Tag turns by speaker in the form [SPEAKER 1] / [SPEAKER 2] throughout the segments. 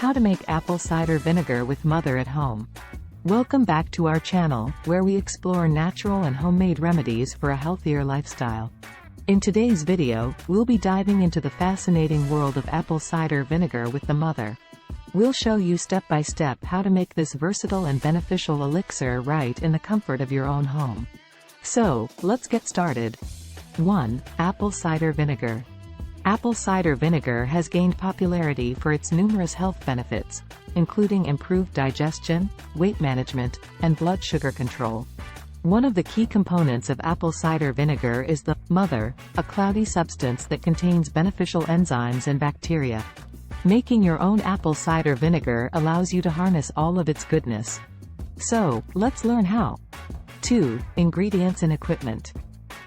[SPEAKER 1] How to make apple cider vinegar with mother at home. Welcome back to our channel, where we explore natural and homemade remedies for a healthier lifestyle. In today's video, we'll be diving into the fascinating world of apple cider vinegar with the mother. We'll show you step by step how to make this versatile and beneficial elixir right in the comfort of your own home. So, let's get started. 1. Apple cider vinegar. Apple cider vinegar has gained popularity for its numerous health benefits, including improved digestion, weight management, and blood sugar control. One of the key components of apple cider vinegar is the mother, a cloudy substance that contains beneficial enzymes and bacteria. Making your own apple cider vinegar allows you to harness all of its goodness. So, let's learn how. 2. Ingredients and equipment.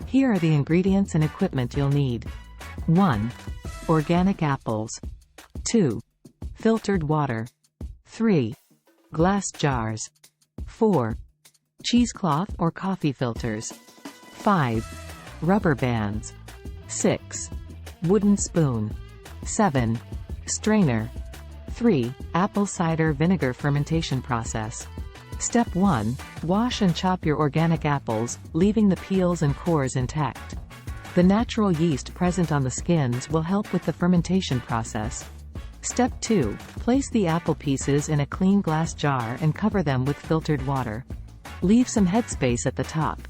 [SPEAKER 1] Here are the ingredients and equipment you'll need. 1. Organic apples. 2. Filtered water. 3. Glass jars. 4. Cheesecloth or coffee filters. 5. Rubber bands. 6. Wooden spoon. 7. Strainer. 3. Apple cider vinegar fermentation process. Step 1. Wash and chop your organic apples, leaving the peels and cores intact. The natural yeast present on the skins will help with the fermentation process. Step 2. Place the apple pieces in a clean glass jar and cover them with filtered water. Leave some headspace at the top.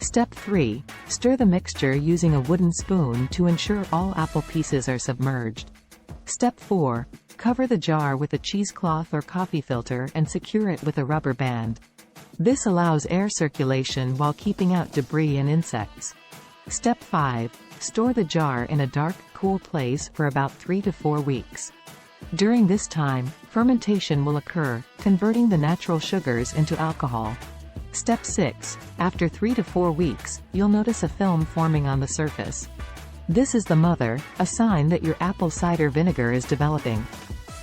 [SPEAKER 1] Step 3. Stir the mixture using a wooden spoon to ensure all apple pieces are submerged. Step 4. Cover the jar with a cheesecloth or coffee filter and secure it with a rubber band. This allows air circulation while keeping out debris and insects. Step 5. Store the jar in a dark, cool place for about 3 to 4 weeks. During this time, fermentation will occur, converting the natural sugars into alcohol. Step 6. After 3 to 4 weeks, you'll notice a film forming on the surface. This is the mother, a sign that your apple cider vinegar is developing.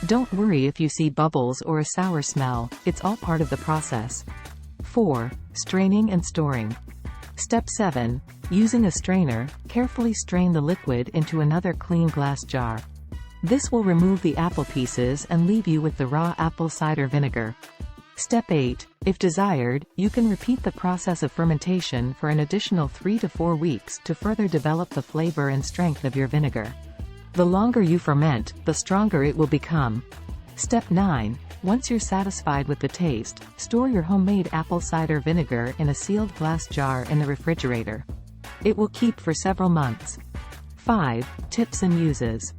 [SPEAKER 1] Don't worry if you see bubbles or a sour smell, it's all part of the process. 4. Straining and storing. Step 7. Using a strainer, carefully strain the liquid into another clean glass jar. This will remove the apple pieces and leave you with the raw apple cider vinegar. Step 8. If desired, you can repeat the process of fermentation for an additional 3 to 4 weeks to further develop the flavor and strength of your vinegar. The longer you ferment, the stronger it will become. Step 9. Once you're satisfied with the taste, store your homemade apple cider vinegar in a sealed glass jar in the refrigerator. It will keep for several months. 5. Tips and uses.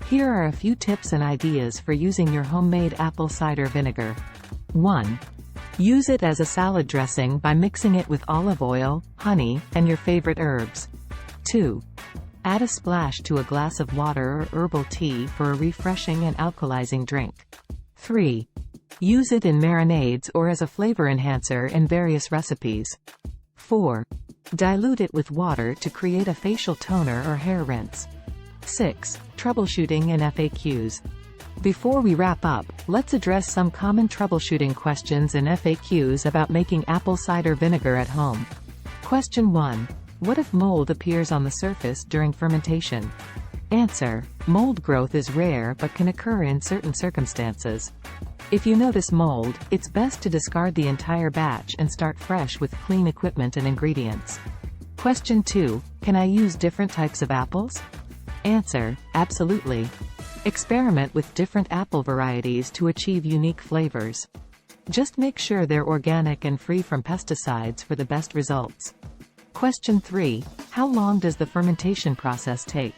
[SPEAKER 1] Here are a few tips and ideas for using your homemade apple cider vinegar. 1. Use it as a salad dressing by mixing it with olive oil, honey, and your favorite herbs. 2. Add a splash to a glass of water or herbal tea for a refreshing and alkalizing drink. 3. Use it in marinades or as a flavor enhancer in various recipes. 4. Dilute it with water to create a facial toner or hair rinse. 6. Troubleshooting and FAQs. Before we wrap up, let's address some common troubleshooting questions and FAQs about making apple cider vinegar at home. Question 1. What if mold appears on the surface during fermentation? Answer. Mold growth is rare but can occur in certain circumstances. If you notice mold, it's best to discard the entire batch and start fresh with clean equipment and ingredients. Question 2. Can I use different types of apples? Answer. Absolutely. Experiment with different apple varieties to achieve unique flavors. Just make sure they're organic and free from pesticides for the best results. Question 3. How long does the fermentation process take?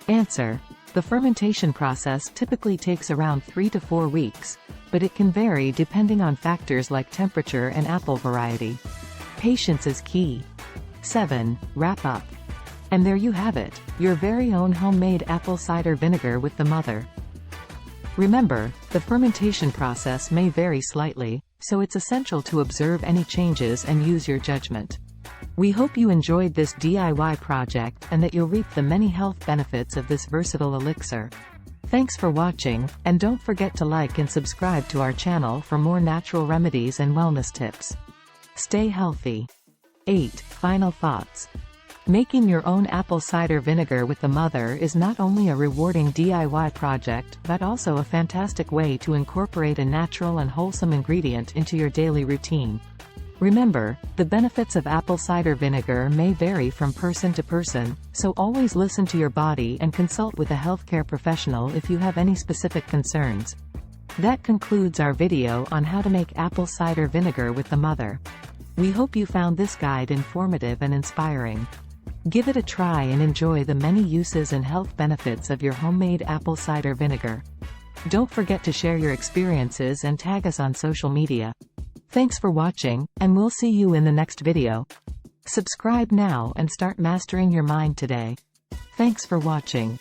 [SPEAKER 1] Answer. The fermentation process typically takes around 3 to 4 weeks, but it can vary depending on factors like temperature and apple variety. Patience is key. 7. Wrap up. And there you have it, your very own homemade apple cider vinegar with the mother. Remember, the fermentation process may vary slightly, so it's essential to observe any changes and use your judgment. We hope you enjoyed this DIY project and that you'll reap the many health benefits of this versatile elixir. Thanks for watching, and don't forget to like and subscribe to our channel for more natural remedies and wellness tips. Stay healthy. 8. Final thoughts. Making your own apple cider vinegar with the mother is not only a rewarding DIY project but also a fantastic way to incorporate a natural and wholesome ingredient into your daily routine. Remember, the benefits of apple cider vinegar may vary from person to person, so always listen to your body and consult with a healthcare professional if you have any specific concerns. That concludes our video on how to make apple cider vinegar with the mother. We hope you found this guide informative and inspiring. Give it a try and enjoy the many uses and health benefits of your homemade apple cider vinegar. Don't forget to share your experiences and tag us on social media. Thanks for watching, and we'll see you in the next video. Subscribe now and start mastering your mind today. Thanks for watching.